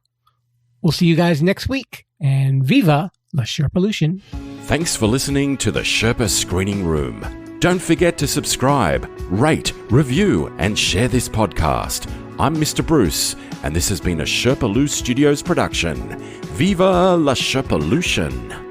We'll see you guys next week, and viva la Sherpalution. Thanks for listening to the Sherpa Screening Room. Don't forget to subscribe, rate, review, and share this podcast. I'm Mr. Bruce, and this has been a Sherpalu Studios production. Viva la Sherpalution!